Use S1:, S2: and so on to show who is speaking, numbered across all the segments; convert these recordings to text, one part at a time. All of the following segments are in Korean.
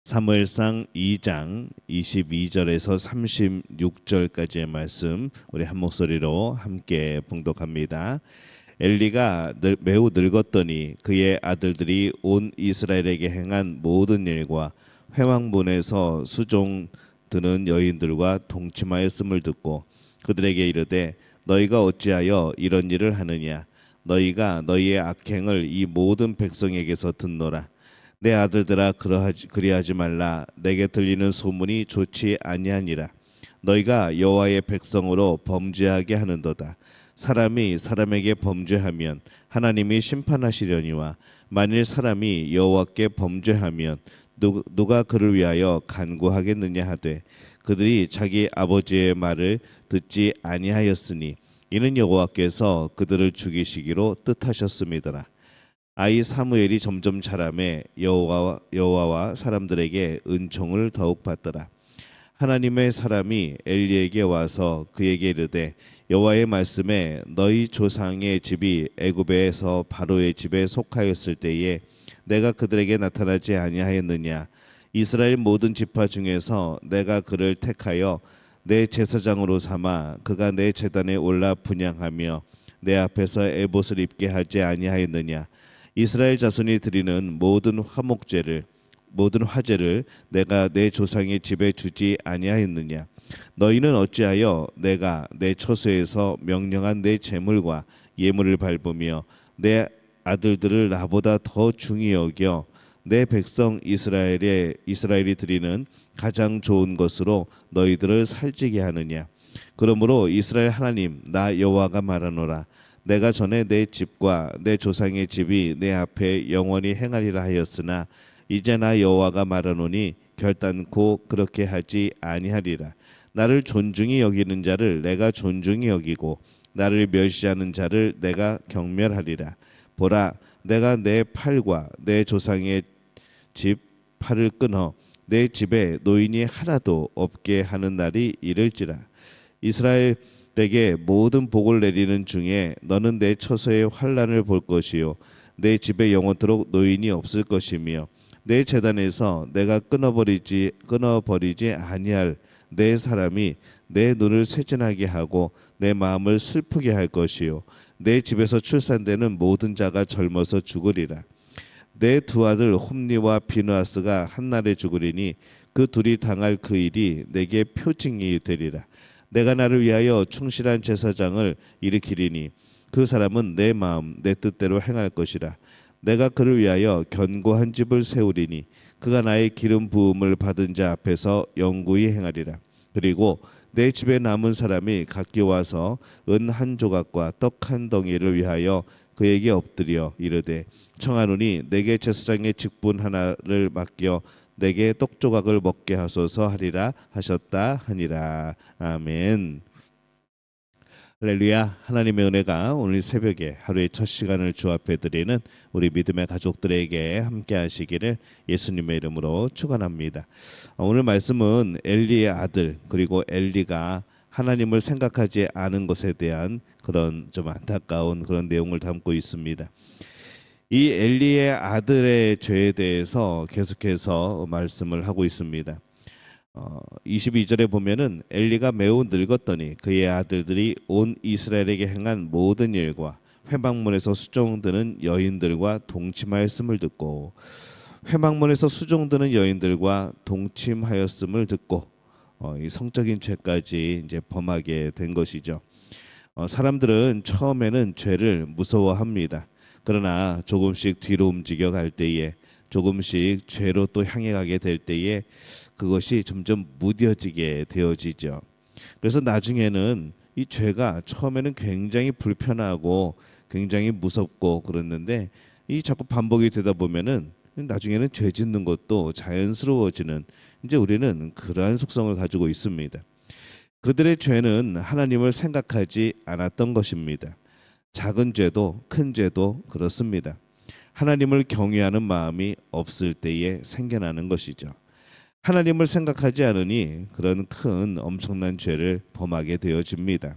S1: 사무엘상 2장 22절에서 36절까지의 말씀 우리 한 목소리로 함께 봉독합니다. 엘리가 매우 늙었더니 그의 아들들이 온 이스라엘에게 행한 모든 일과 회막문에서 수종 드는 여인들과 동침하였음을 듣고 그들에게 이르되 너희가 어찌하여 이런 일을 하느냐. 너희가 너희의 악행을 이 모든 백성에게서 듣노라. 내 아들들아 그리하지 말라. 내게 들리는 소문이 좋지 아니하니라. 너희가 여호와의 백성으로 범죄하게 하는도다. 사람이 사람에게 범죄하면 하나님이 심판하시려니와 만일 사람이 여호와께 범죄하면 누가 그를 위하여 간구하겠느냐 하되 그들이 자기 아버지의 말을 듣지 아니하였으니 이는 여호와께서 그들을 죽이시기로 뜻하셨음이더라. 아이 사무엘이 점점 자라매 여호와와 사람들에게 은총을 더욱 받더라. 하나님의 사람이 엘리에게 와서 그에게 이르되 여호와의 말씀에 너희 조상의 집이 애굽에서 바로의 집에 속하였을 때에 내가 그들에게 나타나지 아니하였느냐. 이스라엘 모든 지파 중에서 내가 그를 택하여 내 제사장으로 삼아 그가 내 제단에 올라 분향하며 내 앞에서 에봇을 입게 하지 아니하였느냐. 이스라엘 자손이 드리는 모든 화제를 내가 내 조상의 집에 주지 아니하였느냐. 너희는 어찌하여 내가 내 처소에서 명령한 내 제물과 예물을 밟으며 내 아들들을 나보다 더 중히 여겨 내 백성 이스라엘이 드리는 가장 좋은 것으로 너희들을 살찌게 하느냐. 그러므로 이스라엘 하나님 나 여호와가 말하노라. 내가 전에 내 집과 내 조상의 집이 내 앞에 영원히 행하리라 하였으나 이제 나 여호와가 말하노니 결단코 그렇게 하지 아니하리라. 나를 존중히 여기는 자를 내가 존중히 여기고 나를 멸시하는 자를 내가 경멸하리라. 보라, 내가 내 팔과 내 조상의 집 팔을 끊어 내 집에 노인이 하나도 없게 하는 날이 이를지라. 이스라엘에게 모든 복을 내리는 중에 너는 내 처소의 환난을 볼 것이요 내 집에 영원토록 노인이 없을 것이며 내 제단에서 내가 끊어버리지 아니할 내 사람이 내 눈을 쇠진하게 하고 내 마음을 슬프게 할 것이요 내 집에서 출산되는 모든 자가 젊어서 죽으리라. 내 두 아들 홈니와 비느하스가 한날에 죽으리니 그 둘이 당할 그 일이 내게 표징이 되리라. 내가 나를 위하여 충실한 제사장을 일으키리니 그 사람은 내 마음 내 뜻대로 행할 것이라. 내가 그를 위하여 견고한 집을 세우리니 그가 나의 기름 부음을 받은 자 앞에서 영구히 행하리라. 그리고 내 집에 남은 사람이 각기 와서 은 한 조각과 떡 한 덩이를 위하여 그에게 엎드려 이르되 청하노니 내게 제사장의 직분 하나를 맡겨 내게 떡 조각을 먹게 하소서 하리라 하셨다 하니라. 아멘. 할렐루야. 하나님의 은혜가 오늘 새벽에 하루의 첫 시간을 주 앞에 드리는 우리 믿음의 가족들에게 함께 하시기를 예수님의 이름으로 축원합니다. 오늘 말씀은 엘리의 아들 그리고 엘리가 하나님을 생각하지 않은 것에 대한 그런 좀 안타까운 그런 내용을 담고 있습니다. 이 엘리의 아들의 죄에 대해서 계속해서 말씀을 하고 있습니다. 22절에 보면은 엘리가 매우 늙었더니 그의 아들들이 온 이스라엘에게 행한 모든 일과 회막문에서 수종드는 여인들과 동침하였음을 듣고 회막문에서 수종드는 여인들과 동침하였음을 듣고 이 성적인 죄까지 이제 범하게 된 것이죠. 사람들은 처음에는 죄를 무서워합니다. 그러나 조금씩 뒤로 움직여 갈 때에 조금씩 죄로 또 향해 가게 될 때에 그것이 점점 무뎌지게 되어지죠. 그래서 나중에는 이 죄가 처음에는 굉장히 불편하고 굉장히 무섭고 그랬는데 이 자꾸 반복이 되다 보면은 나중에는 죄 짓는 것도 자연스러워지는 이제 우리는 그러한 속성을 가지고 있습니다. 그들의 죄는 하나님을 생각하지 않았던 것입니다. 작은 죄도 큰 죄도 그렇습니다. 하나님을 경외하는 마음이 없을 때에 생겨나는 것이죠. 하나님을 생각하지 않으니 그런 큰 엄청난 죄를 범하게 되어집니다.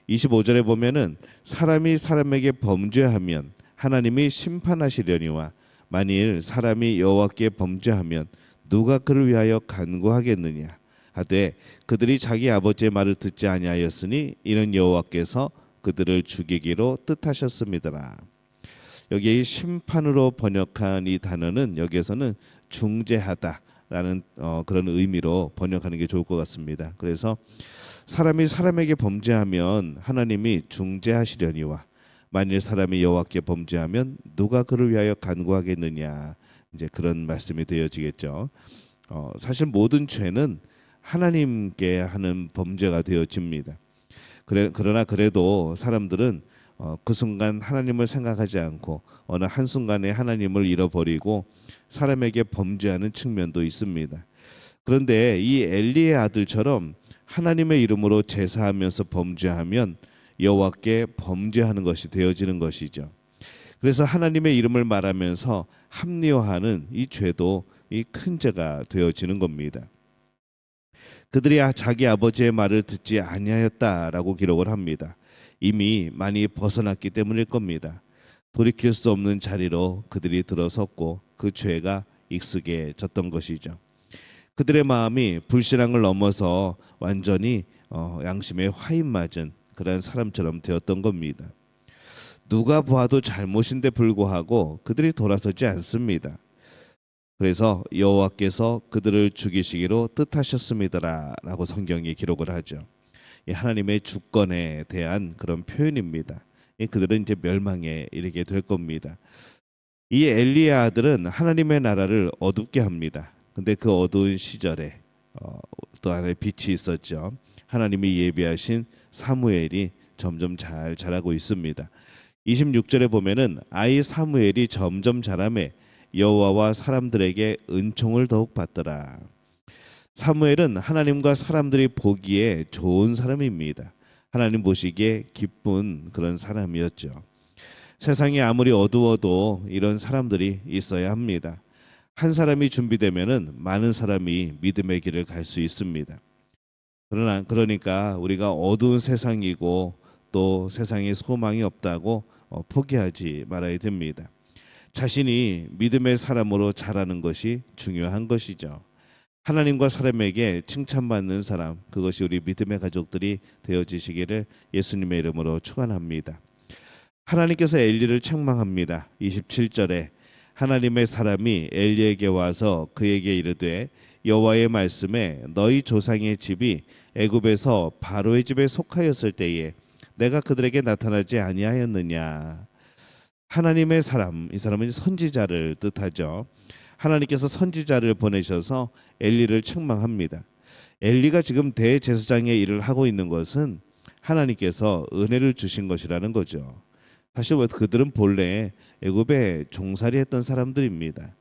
S1: 25절에 보면은 사람이 사람에게 범죄하면 하나님이 심판하시려니와 만일 사람이 여호와께 범죄하면 누가 그를 위하여 간구하겠느냐 하되 그들이 자기 아버지의 말을 듣지 아니하였으니 이는 여호와께서 그들을 죽이기로 뜻하셨음이더라. 여기 심판으로 번역한 이 단어는 여기에서는 중재하다라는 그런 의미로 번역하는 게 좋을 것 같습니다. 그래서 사람이 사람에게 범죄하면 하나님이 중재하시려니와 만일 사람이 여호와께 범죄하면 누가 그를 위하여 간구하겠느냐, 이제 그런 말씀이 되어지겠죠. 사실 모든 죄는 하나님께 하는 범죄가 되어집니다. 그러나 그래도 사람들은 그 순간 하나님을 생각하지 않고 어느 한순간에 하나님을 잃어버리고 사람에게 범죄하는 측면도 있습니다. 그런데 이 엘리의 아들처럼 하나님의 이름으로 제사하면서 범죄하면 여호와께 범죄하는 것이 되어지는 것이죠. 그래서 하나님의 이름을 말하면서 합리화하는 이 죄도 이 큰 죄가 되어지는 겁니다. 그들이 자기 아버지의 말을 듣지 아니하였다라고 기록을 합니다. 이미 많이 벗어났기 때문일 겁니다. 돌이킬 수 없는 자리로 그들이 들어섰고 그 죄가 익숙해졌던 것이죠. 그들의 마음이 불신앙을 넘어서 완전히 양심에 화인 맞은 그런 사람처럼 되었던 겁니다. 누가 보아도 잘못인데 불구하고 그들이 돌아서지 않습니다. 그래서 여호와께서 그들을 죽이시기로 뜻하셨음이더라라고 성경이 기록을 하죠. 이 하나님의 주권에 대한 그런 표현입니다. 그들은 이제 멸망에 이르게 될 겁니다. 이 엘리의 아들은 하나님의 나라를 어둡게 합니다. 근데 그 어두운 시절에 또 하나의 빛이 있었죠. 하나님이 예비하신 사무엘이 점점 잘 자라고 있습니다. 26절에 보면은 아이 사무엘이 점점 자라매 여호와와 사람들에게 은총을 더욱 받더라. 사무엘은 하나님과 사람들이 보기에 좋은 사람입니다. 하나님 보시기에 기쁜 그런 사람이었죠. 세상이 아무리 어두워도 이런 사람들이 있어야 합니다. 한 사람이 준비되면은 많은 사람이 믿음의 길을 갈 수 있습니다. 그러니까 우리가 어두운 세상이고 또 세상에 소망이 없다고 포기하지 말아야 됩니다. 자신이 믿음의 사람으로 자라는 것이 중요한 것이죠. 하나님과 사람에게 칭찬받는 사람, 그것이 우리 믿음의 가족들이 되어지시기를 예수님의 이름으로 축원합니다. 하나님께서 엘리를 책망합니다. 27절에 하나님의 사람이 엘리에게 와서 그에게 이르되 여호와의 말씀에 너희 조상의 집이 애굽에서 바로의 집에 속하였을 때에 내가 그들에게 나타나지 아니하였느냐. 하나님의 사람, 이 사람은 선지자를 뜻하죠. 하나님께서 선지자를 보내셔서 엘리를 책망합니다. 엘리가 지금 대제사장의 일을 하고 있는 것은 하나님께서 은혜를 주신 것이라는 거죠. 사실 그들은 본래 애굽에 종살이했던 사람들입니다.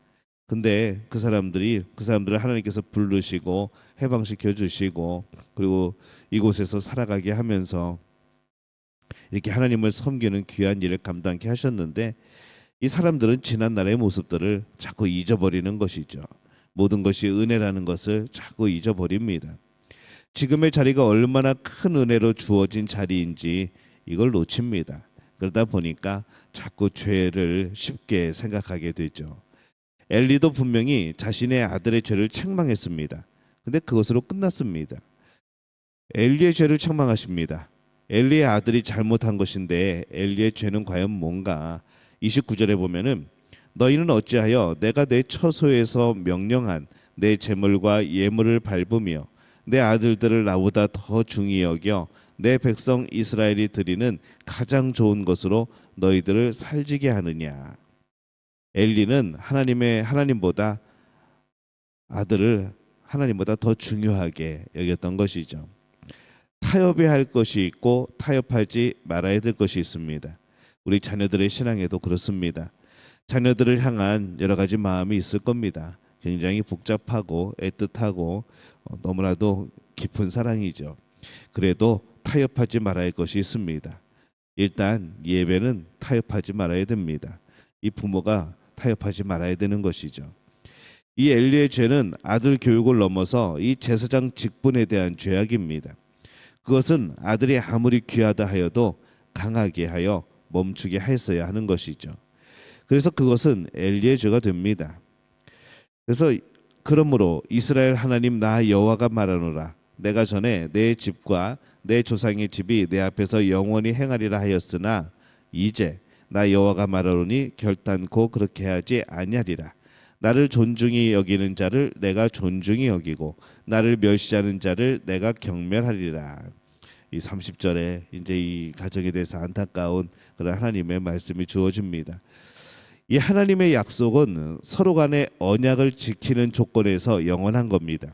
S1: 근데 그 사람들을 하나님께서 부르시고 해방시켜 주시고 그리고 이곳에서 살아가게 하면서 이렇게 하나님을 섬기는 귀한 일을 감당케 하셨는데 이 사람들은 지난 날의 모습들을 자꾸 잊어버리는 것이죠. 모든 것이 은혜라는 것을 자꾸 잊어버립니다. 지금의 자리가 얼마나 큰 은혜로 주어진 자리인지 이걸 놓칩니다. 그러다 보니까 자꾸 죄를 쉽게 생각하게 되죠. 엘리도 분명히 자신의 아들의 죄를 책망했습니다. 근데 그것으로 끝났습니다. 엘리의 죄를 책망하십니다. 엘리의 아들이 잘못한 것인데 엘리의 죄는 과연 뭔가? 29절에 보면은 너희는 어찌하여 내가 내 처소에서 명령한 내 제물과 예물을 밟으며 내 아들들을 나보다 더 중히 여겨 내 백성 이스라엘이 드리는 가장 좋은 것으로 너희들을 살지게 하느냐. 엘리는 하나님보다 아들을 하나님보다 더 중요하게 여겼던 것이죠. 타협해야 할 것이 있고 타협하지 말아야 될 것이 있습니다. 우리 자녀들의 신앙에도 그렇습니다. 자녀들을 향한 여러 가지 마음이 있을 겁니다. 굉장히 복잡하고 애틋하고 너무나도 깊은 사랑이죠. 그래도 타협하지 말아야 할 것이 있습니다. 일단 예배는 타협하지 말아야 됩니다. 이 부모가 타협하지 말아야 되는 것이죠. 이 엘리의 죄는 아들 교육을 넘어서 이 제사장 직분에 대한 죄악입니다. 그것은 아들이 아무리 귀하다 하여도 강하게 하여 멈추게 했어야 하는 것이죠. 그래서 그것은 엘리의 죄가 됩니다. 그래서 그러므로 이스라엘 하나님 나 여호와가 말하노라. 내가 전에 내 집과 내 조상의 집이 내 앞에서 영원히 행하리라 하였으나 이제 나 여호와가 말하노니 결단코 그렇게 하지 아니하리라. 나를 존중히 여기는 자를 내가 존중히 여기고 나를 멸시하는 자를 내가 경멸하리라. 이 30절에 이제 이 가정에 대해서 안타까운 그런 하나님의 말씀이 주어집니다. 이 하나님의 약속은 서로 간의 언약을 지키는 조건에서 영원한 겁니다.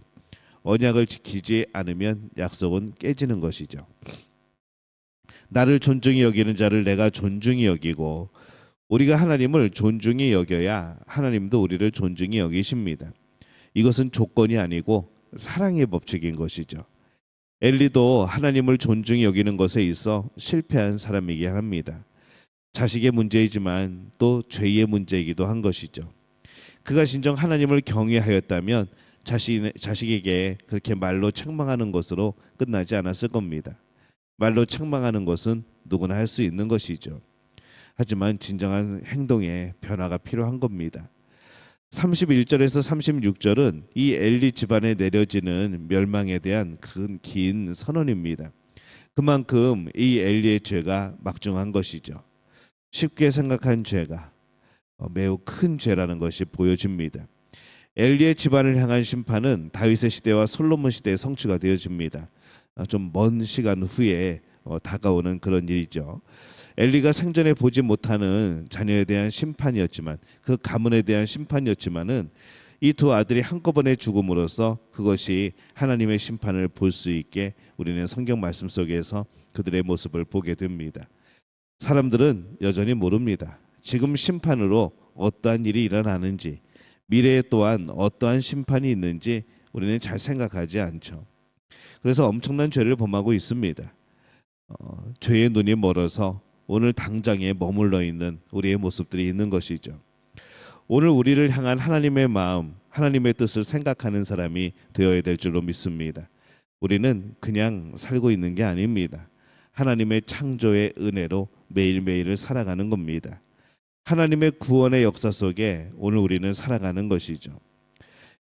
S1: 언약을 지키지 않으면 약속은 깨지는 것이죠. 나를 존중히 여기는 자를 내가 존중히 여기고, 우리가 하나님을 존중히 여겨야 하나님도 우리를 존중히 여기십니다. 이것은 조건이 아니고 사랑의 법칙인 것이죠. 엘리도 하나님을 존중히 여기는 것에 있어 실패한 사람이긴 합니다. 자식의 문제이지만 또 죄의 문제이기도 한 것이죠. 그가 진정 하나님을 경외하였다면 자식에게 그렇게 말로 책망하는 것으로 끝나지 않았을 겁니다. 말로 책망하는 것은 누구나 할 수 있는 것이죠. 하지만 진정한 행동에 변화가 필요한 겁니다. 31절에서 36절은 이 엘리 집안에 내려지는 멸망에 대한 긴 선언입니다. 그만큼 이 엘리의 죄가 막중한 것이죠. 쉽게 생각한 죄가 매우 큰 죄라는 것이 보여집니다. 엘리의 집안을 향한 심판은 다윗의 시대와 솔로몬 시대에 성취가 되어집니다. 좀 먼 시간 후에 다가오는 그런 일이죠. 엘리가 생전에 보지 못하는 자녀에 대한 심판이었지만, 그 가문에 대한 심판이었지만은 이 두 아들이 한꺼번에 죽음으로써 그것이 하나님의 심판을 볼 수 있게 우리는 성경 말씀 속에서 그들의 모습을 보게 됩니다. 사람들은 여전히 모릅니다. 지금 심판으로 어떠한 일이 일어나는지, 미래에 또한 어떠한 심판이 있는지 우리는 잘 생각하지 않죠. 그래서 엄청난 죄를 범하고 있습니다. 죄의 눈이 멀어서 오늘 당장에 머물러 있는 우리의 모습들이 있는 것이죠. 오늘 우리를 향한 하나님의 마음, 하나님의 뜻을 생각하는 사람이 되어야 될 줄로 믿습니다. 우리는 그냥 살고 있는 게 아닙니다. 하나님의 창조의 은혜로 매일매일을 살아가는 겁니다. 하나님의 구원의 역사 속에 오늘 우리는 살아가는 것이죠.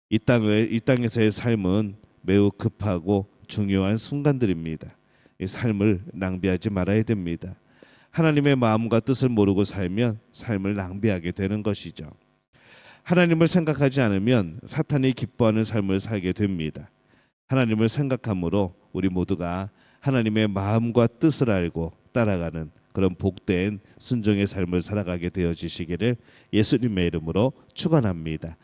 S1: 이 땅에서의 삶은 매우 급하고 중요한 순간들입니다. 이 삶을 낭비하지 말아야 됩니다. 하나님의 마음과 뜻을 모르고 살면 삶을 낭비하게 되는 것이죠. 하나님을 생각하지 않으면 사탄이 기뻐하는 삶을 살게 됩니다. 하나님을 생각함으로 우리 모두가 하나님의 마음과 뜻을 알고 따라가는 그런 복된 순종의 삶을 살아가게 되어지시기를 예수님의 이름으로 축원합니다.